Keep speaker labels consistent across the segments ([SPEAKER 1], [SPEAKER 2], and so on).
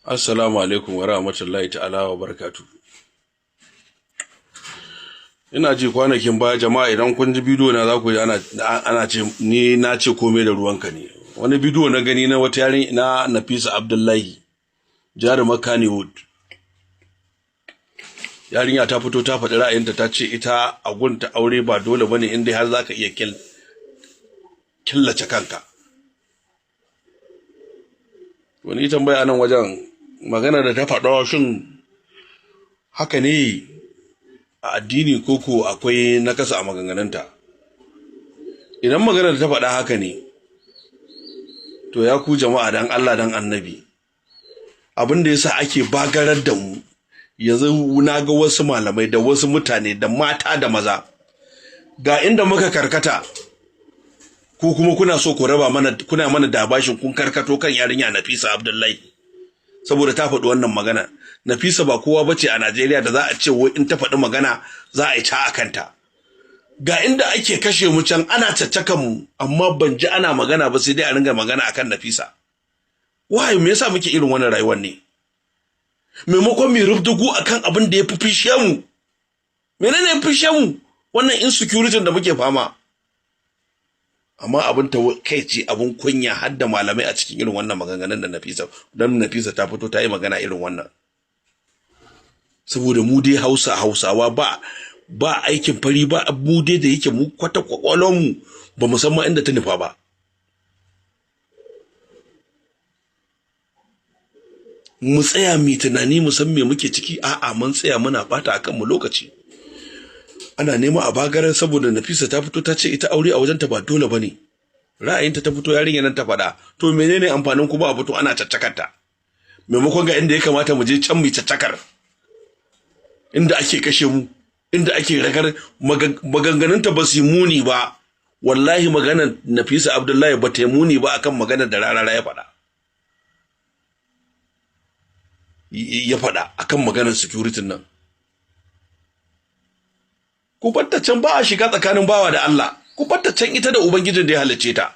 [SPEAKER 1] Assalamu alaikum wa rahmatullahi ta'ala wa barakatu. Ina ji kwanakin baya jama'a idan kun ji bidiyo na za ku ji ana ce ni na ce komai da ruwanka ne. Wani bidiyo na gani na wata yarin na Nafisa Abdullahi jarumar Kannywood. Yarinya ta fito ta faɗi ra'ayinta ta ce ita a gunta aure ba dole bane inda har zaka iya killace kanka. Wani tambaya nan wajen magana da ta faɗa shin haka ne a addini koko akwai nakasa a maganganunta. Idan magana da ta faɗa haka ne to ya ku jama'a dan Allah dan Annabi abin da yasa ake bagarar da mu yanzu na ga wasu malamai da wasu mutane da mata da maza ga inda muka karkata ku kuma kuna so ku raba mana kuna mana dabashin kun karkato kan yarinya Nafisa Abdullahi saboda ta faɗi wannan magana. Nafisa ba kowa bace a Najeriya da za a ce wai in ta faɗi magana za a yi ta akanta. Ga inda ake kashe mu can ana caccakan mu amma ban ji ana magana ba sai dai a ringa magana akan Nafisa. Wai me yasa muke irin wannan rayuwar ne? Maimakon mu rubdugu akan abin da ya fi fishe mu. Menene ya fishe mu? Wannan insecurity da muke fama. Amma abin ta kai ce abin kunya har da malamai a cikin irin wannan maganganun da Nafisa ta fito ta yi magana irin wannan. Saboda mu dai Hausawa ba aikin fari ba mu dai da yake mu kwata kwakwalon mu ba mu san ma inda ta nufa ba. Mu tsaya mu tunani mu san me muke ciki a'a mun tsaya muna bata akan mu lokaci. Ana nema a bagarar saboda Nafisa ta fito ta ce ita aure a wajenta ba dole bane. Ra'ayinta ta fito yarinya nan ta faɗa. To menene amfanin kuma a fito ana caccakarta? Maimakon ga inda ya kamata mu je can mu caccakar. Inda ake kashe mu, inda ake ragar maganganunta ba su muni ba. Wallahi maganar Nafisa Abdullahi ba ta muni ba akan maganar da Rarara ya faɗa. Ya faɗa akan maganar security nan. Ku batta can ba a shiga tsakanin bawa da Allah, ku batta can ita da Ubangijin da ya halicce ta.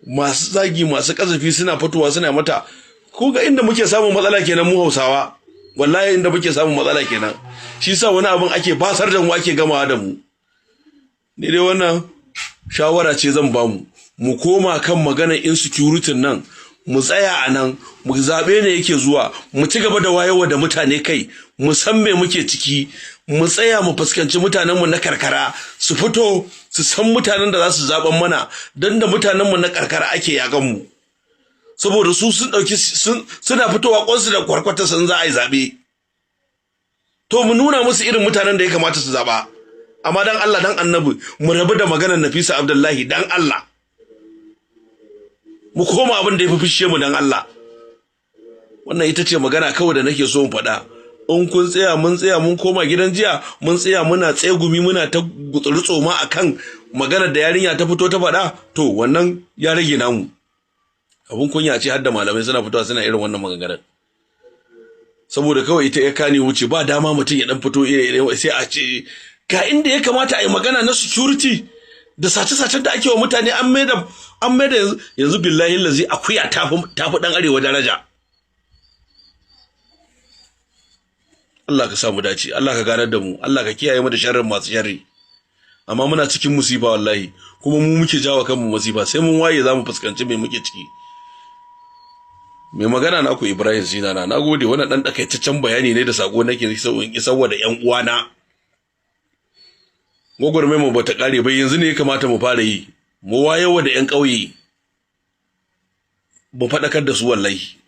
[SPEAKER 1] Masu zagi masu kazafi suna fitowa suna mata, ko ga inda muke samun matsala kenan mu Hausawa, wallahi inda muke samun matsala kenan. Shi sa wani abin ake basar da mu ake gamawa da mu. Ni dai wannan shawara ce zan ba mu koma kan maganar insecurity nan. Mu tsaya a nan, mu zaɓe ne yake zuwa, mu ci gaba da wayewa da mutane kai, mu san me muke ciki, mu tsaya mu fuskanci mutanenmu na karkara, su fito su san mutanen da za su zaɓan mana, don da mutanenmu na karkara ake yagan mu. Saboda su suna fitowa ƙwansu da kwarkwata sun za a yi zaɓe. To mu nuna musu irin mutanen da ya kamata su zaɓa. Amma dan Allah dan Annabi, mu rabu da maganar Nafisa Abdullahi dan Allah. Mu koma abin da ya fi fishe mu dan Allah. Wannan ita ce magana kawai da nake so mu faɗa. In kun tsaya mun koma gidan jiya mun tsaya muna tsegumi muna ta gutsuri tsoma akan maganar da yarinya ta fito ta faɗa to wannan ya rage namu. Abun kunya ce har da malamai suna fitowa suna irin wannan maganganun. Saboda kawai ita ya kane wuce ba dama mutum ya dan fito sai a ce ga inda ya kamata a yi magana na security da sace-sacen da ake wa mutane an maida yanzu billahi lazi akuya tafi dan arewa daraja. Allah ka samu dace, Allah ka ganar da mu, Allah ka kiyaye mu da sharrin masu sharri. Amma muna cikin musiba wallahi, kuma mu muke jawo kanmu musiba, sai mun waye zamu fuskanci me muke ciki. Mai magana naku Ibrahim Zinana, nagode wannan dan takaitaccen bayani ne da sako nake so in isarwa da ƴan uwana. Gwagwarmai mu bata kare ba yanzu ne ya kamata mu fara yi. Mu wayewa da ƴan ƙauye. Mu faɗakar da su wallahi.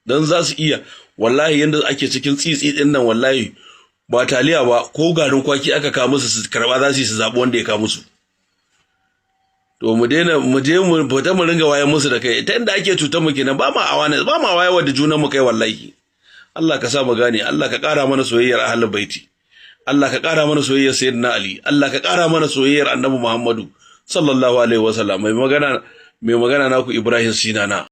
[SPEAKER 1] Dan za su iya wallahi yanda ake cikin tsitsi din nan wallahi ba taliya ba ko garin kwaki aka kawo musu su karba za su zabi wanda ya kawo musu. To mu je mu fita mu ringa wayan musu da kai ta inda ake cutar mu kenan ba ma wayewa da junan mu kai wallahi. Allah ka sa mu gane, Allah ka ƙara mana soyayyar ahlul baiti. Allah ka ƙara mana soyayyar Sayyidina Ali, Allah ka ƙara mana soyayyar Annabi Muhammadu sallallahu alaihi wasallam. Mai magana naku Ibrahim Zinana.